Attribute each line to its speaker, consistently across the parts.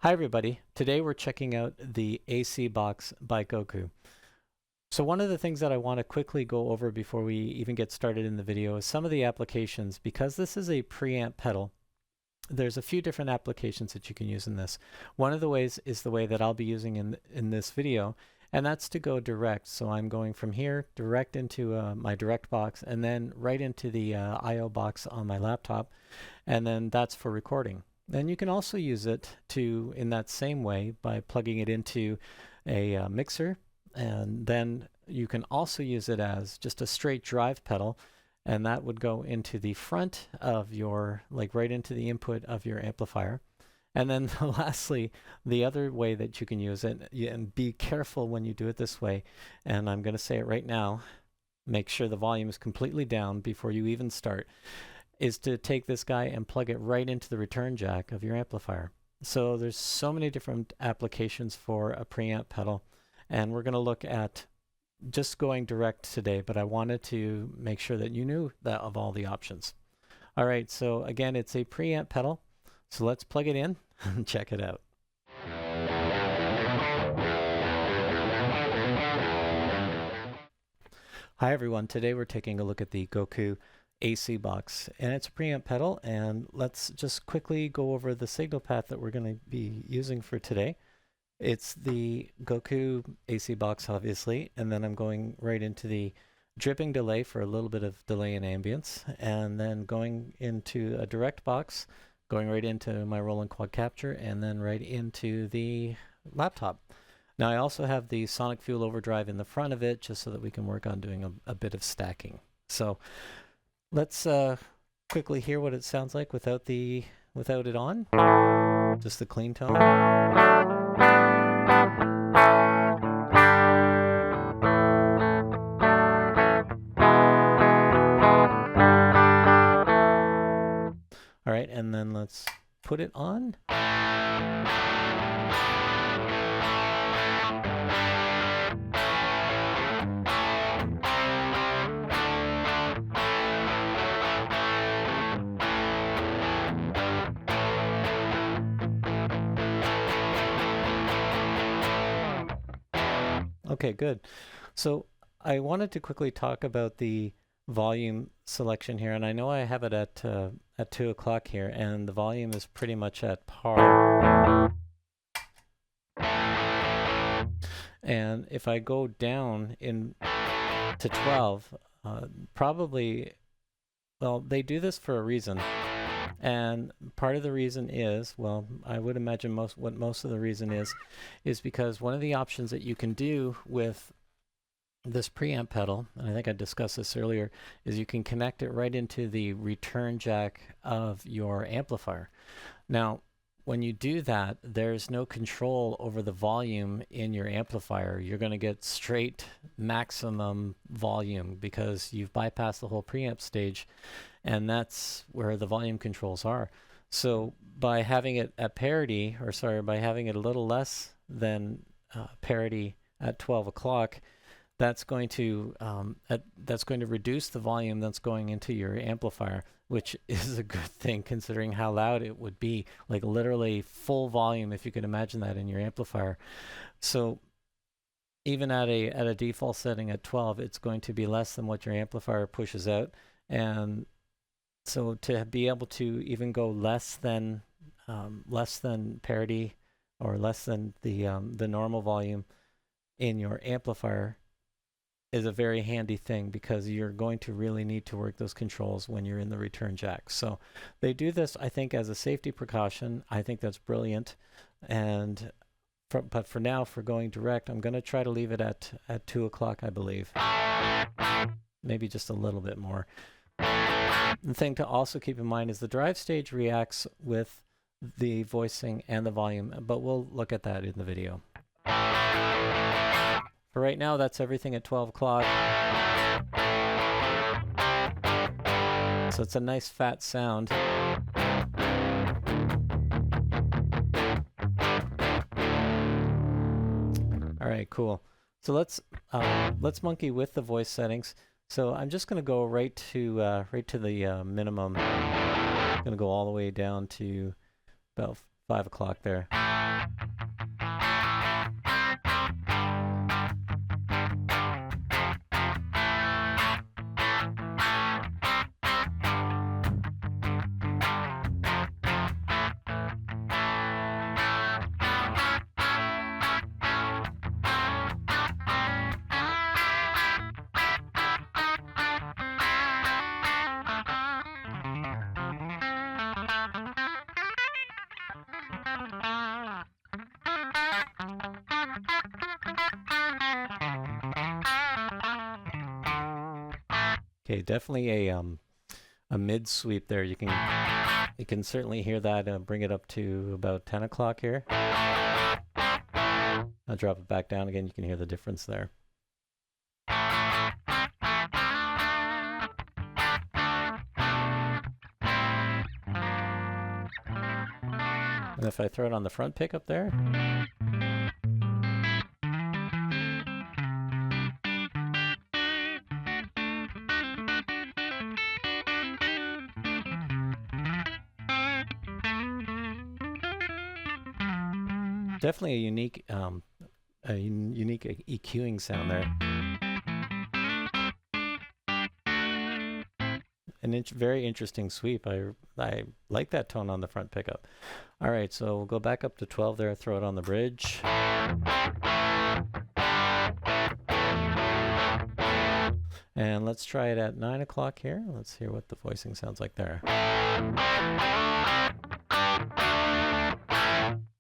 Speaker 1: Hi everybody, today we're checking out the ACBOX by Gokko. So one of the things that I want to quickly go over before we even get started in the video is some of the applications. Because this is a preamp pedal, there's a few different applications that you can use in this. One of the ways is the way that I'll be using in this video, and that's to go direct. So I'm going from here direct into my direct box and then right into the I/O box on my laptop, and then that's for recording. Then you can also use it to, in that same way, by plugging it into a mixer, and then you can also use it as just a straight drive pedal, and that would go into the front of your, like right into the input of your amplifier. And then lastly, the other way that you can use it, and be careful when you do it this way, and I'm going to say it right now, make sure the volume is completely down before you even start, is to take this guy and plug it right into the return jack of your amplifier. So there's so many different applications for a preamp pedal, and we're going to look at just going direct today, but I wanted to make sure that you knew that of all the options. All right, so again, it's a preamp pedal, so let's plug it in and check it out. Hi everyone, today we're taking a look at the Gokko ACBOX, and it's a preamp pedal, and let's just quickly go over the signal path that we're going to be using for today. It's the Gokko ACBOX, obviously, and then I'm going right into the dripping delay for a little bit of delay and ambience, and then going into a direct box, going right into my Roland quad capture, and then right into the laptop. Now I also have the sonic fuel overdrive in the front of it, just so that we can work on doing a bit of stacking. So let's quickly hear what it sounds like without it on. Just the clean tone. All right, and then let's put it on. Okay, good. So I wanted to quickly talk about the volume selection here, and I know I have it at 2 o'clock here, and the volume is pretty much at par. And if I go down to 12, probably, well, they do this for a reason. And part of the reason is, well, I would imagine most of the reason is because one of the options that you can do with this preamp pedal, and I think I discussed this earlier, is you can connect it right into the return jack of your amplifier. Now, when you do that, there's no control over the volume in your amplifier. You're going to get straight maximum volume because you've bypassed the whole preamp stage, and that's where the volume controls are. So by having it at parity, or sorry, by having it a little less than parity at 12 o'clock, that's going to reduce the volume that's going into your amplifier, which is a good thing considering how loud it would be, like literally full volume, if you could imagine that in your amplifier. So even at a default setting at 12, it's going to be less than what your amplifier pushes out. And so to be able to even go less than parity, or less than the normal volume in your amplifier, is a very handy thing, because you're going to really need to work those controls when you're in the return jack. So they do this, I think, as a safety precaution. I think that's brilliant. And but for now, for going direct, I'm going to try to leave it at 2 o'clock, I believe. Maybe just a little bit more. The thing to also keep in mind is the drive stage reacts with the voicing and the volume, but we'll look at that in the video. For right now, that's everything at 12 o'clock. So it's a nice fat sound. All right, cool. So let's monkey with the voice settings. So I'm just going to go right to the minimum. I'm going to go all the way down to about 5 o'clock there. Okay, definitely a mid sweep there. You can certainly hear that. Bring it up to about 10 o'clock here. I'll drop it back down again. You can hear the difference there. And if I throw it on the front pickup there, definitely a unique EQing sound there. An very interesting sweep. I like that tone on the front pickup. All right, so we'll go back up to 12 there, throw it on the bridge. And let's try it at 9 o'clock here. Let's hear what the voicing sounds like there.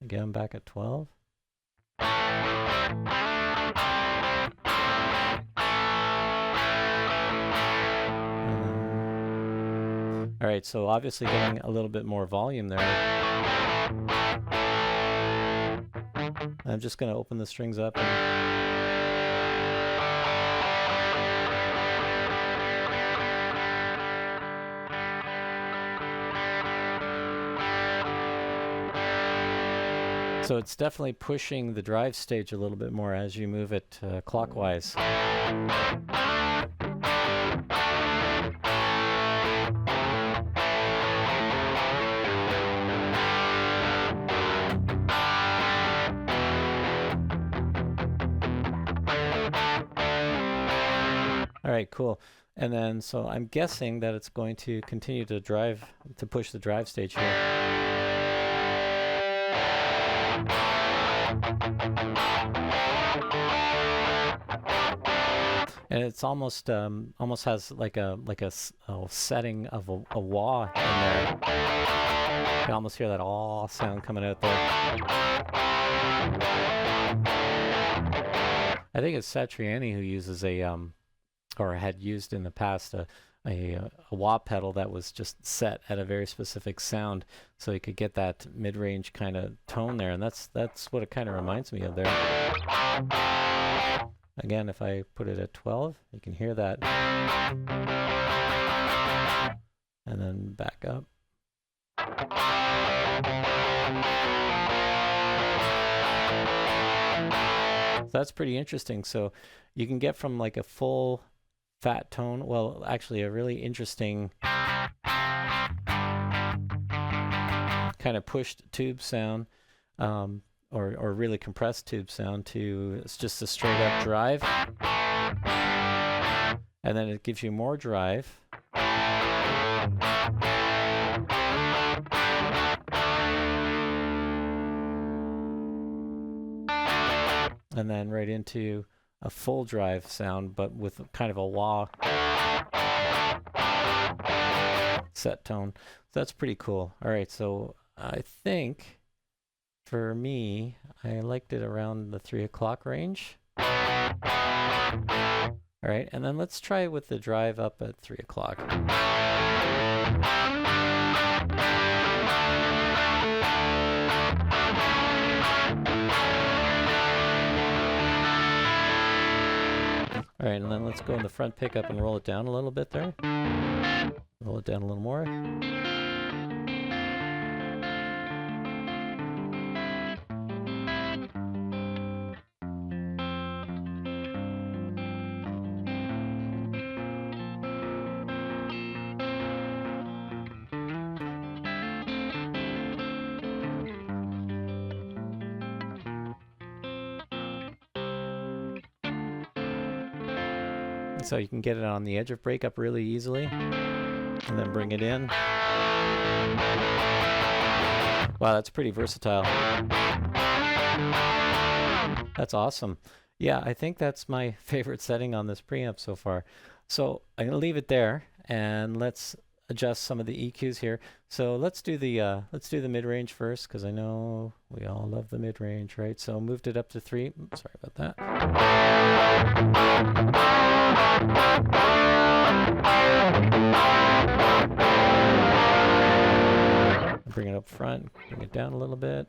Speaker 1: Again, back at 12. All right, so obviously getting a little bit more volume there. I'm just going to open the strings up. So it's definitely pushing the drive stage a little bit more as you move it clockwise. All right, cool. And then, so I'm guessing that it's going to continue to push the drive stage here. And it's almost has like a setting of a wah in there. You can almost hear that aw sound coming out there. I think it's Satriani who uses or had used in the past a wah pedal that was just set at a very specific sound, so you could get that mid-range kind of tone there, and that's what it kind of reminds me of there. Again, if I put it at 12, you can hear that, and then back up. So that's pretty interesting. So you can get from like a full fat tone, well, actually a really interesting kind of pushed tube sound, or really compressed tube sound, to it's just a straight up drive, and then it gives you more drive, and then right into a full drive sound, but with kind of a wah set tone. So that's pretty cool. All right, so I think for me, I liked it around the 3 o'clock range. All right, and then let's try with the drive up at 3 o'clock. All right, and then let's go in the front pickup and roll it down a little bit there. Roll it down a little more. So you can get it on the edge of breakup really easily, and then bring it in. Wow, that's pretty versatile. That's awesome. Yeah, I think that's my favorite setting on this preamp so far. So I'm going to leave it there, and let's adjust some of the EQs here. So let's do the mid-range first, because I know we all love the mid-range, right? So moved it up to 3. Sorry about that. Bring it up front, bring it down a little bit.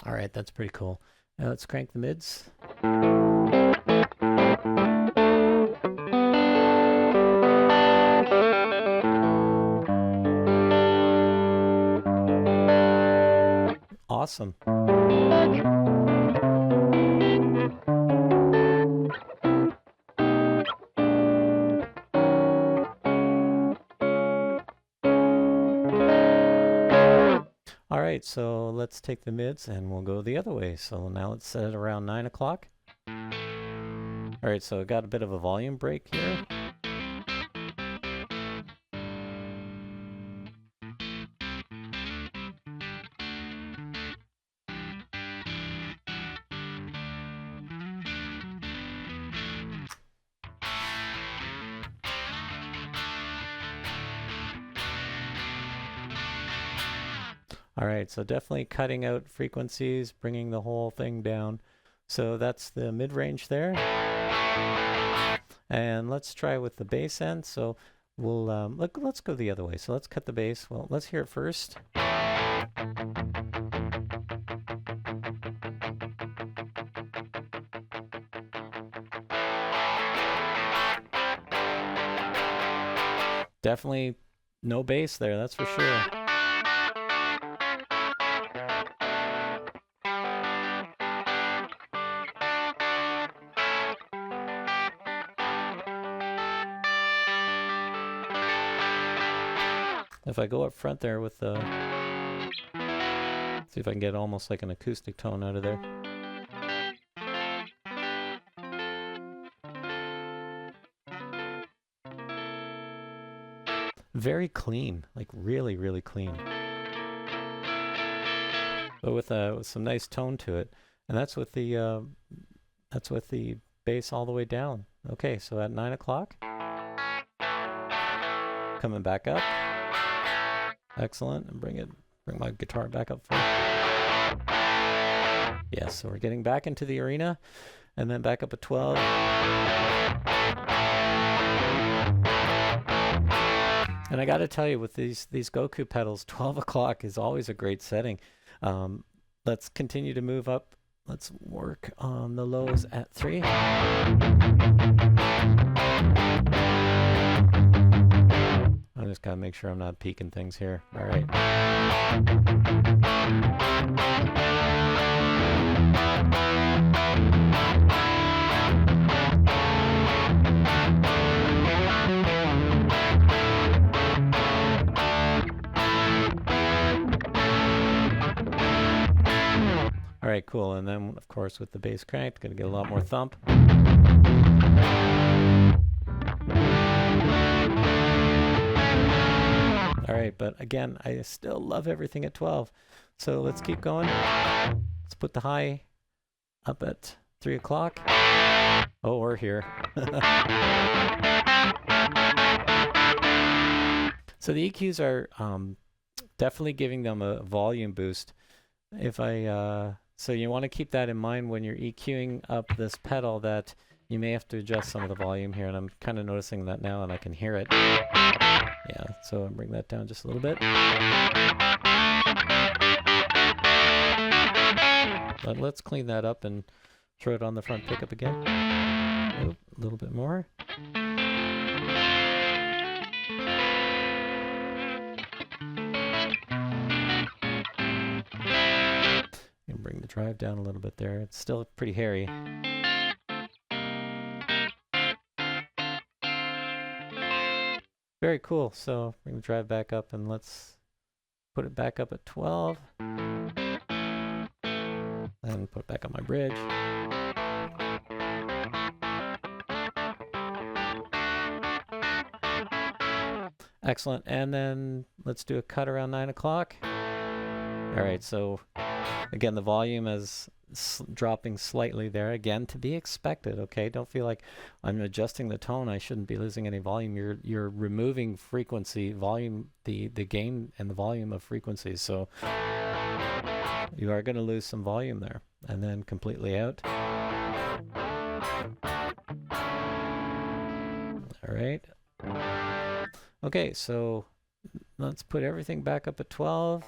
Speaker 1: All right, that's pretty cool. Now let's crank the mids. Awesome. All right, so let's take the mids and we'll go the other way. So now let's set it around 9 o'clock. All right, so I got a bit of a volume break here. All right, so definitely cutting out frequencies, bringing the whole thing down. So that's the mid-range there. And let's try with the bass end. So we'll let's go the other way. So let's cut the bass. Well, let's hear it first. Definitely no bass there, that's for sure. If I go up front there with the, see if I can get almost like an acoustic tone out of there. Very clean, like really, really clean. But with some nice tone to it, and that's with the bass all the way down. Okay, so at 9 o'clock, coming back up. Excellent, and bring my guitar back up front. Yes, so we're getting back into the arena, and then back up at 12. And I got to tell you, with these Gokko pedals, 12 o'clock is always a great setting. Let's continue to move up. Let's work on the lows at 3. I just gotta make sure I'm not peaking things here. All right. All right, cool. And then, of course, with the bass cranked, gonna get a lot more thump. All right, but again, I still love everything at 12. So let's keep going. Let's put the high up at 3 o'clock. Oh, we're here. So the EQs are definitely giving them a volume boost. So you want to keep that in mind when you're EQing up this pedal, that you may have to adjust some of the volume here, and I'm kind of noticing that now, and I can hear it. Yeah, so I'll bring that down just a little bit. But let's clean that up and throw it on the front pickup again. Oop, a little bit more. And bring the drive down a little bit there. It's still pretty hairy. Very cool. So bring the drive back up and let's put it back up at 12. And put it back on my bridge. Excellent. And then let's do a cut around 9 o'clock. All right, so again, the volume is dropping slightly there, again, to be expected, okay? Don't feel like I'm adjusting the tone. I shouldn't be losing any volume. You're removing frequency, volume, the gain and the volume of frequencies. So you are going to lose some volume there. And then completely out. All right. Okay, so let's put everything back up at 12.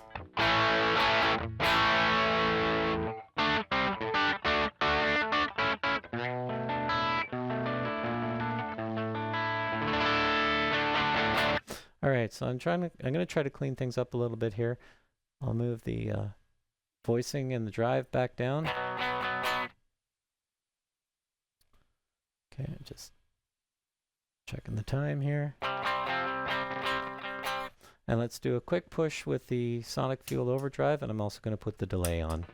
Speaker 1: All right, so I'm going to try to clean things up a little bit here. I'll move the voicing and the drive back down. Okay, just checking the time here. And let's do a quick push with the Sonic Fuel Overdrive, and I'm also going to put the delay on.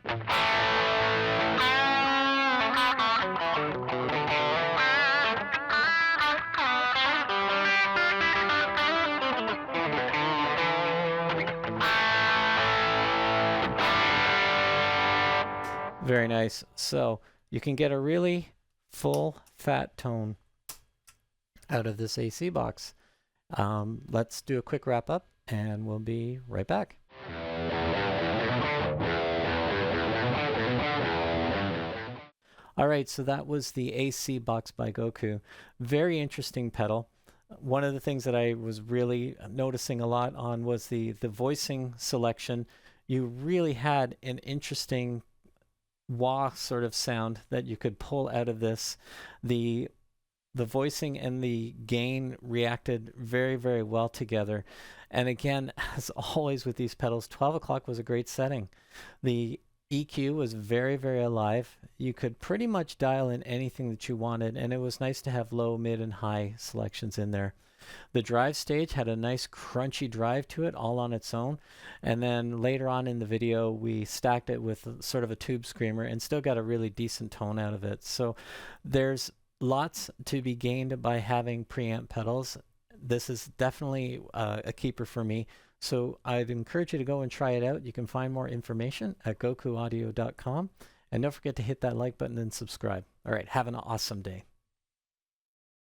Speaker 1: Very nice. So you can get a really full fat tone out of this ACBOX. Let's do a quick wrap up and we'll be right back. All right, so that was the ACBOX by Gokko. Very interesting pedal. One of the things that I was really noticing a lot on was the voicing selection. You really had an interesting wah sort of sound that you could pull out of this. The voicing and the gain reacted very, very well together. And again, as always with these pedals, 12 o'clock was a great setting. The EQ was very, very alive. You could pretty much dial in anything that you wanted, and it was nice to have low, mid, and high selections in there. The drive stage had a nice crunchy drive to it all on its own, and then later on in the video we stacked it with sort of a tube screamer and still got a really decent tone out of it. So there's lots to be gained by having preamp pedals. This is definitely a keeper for me, so I'd encourage you to go and try it out. You can find more information at gokkoaudio.com, and don't forget to hit that like button and subscribe. All right, have an awesome day.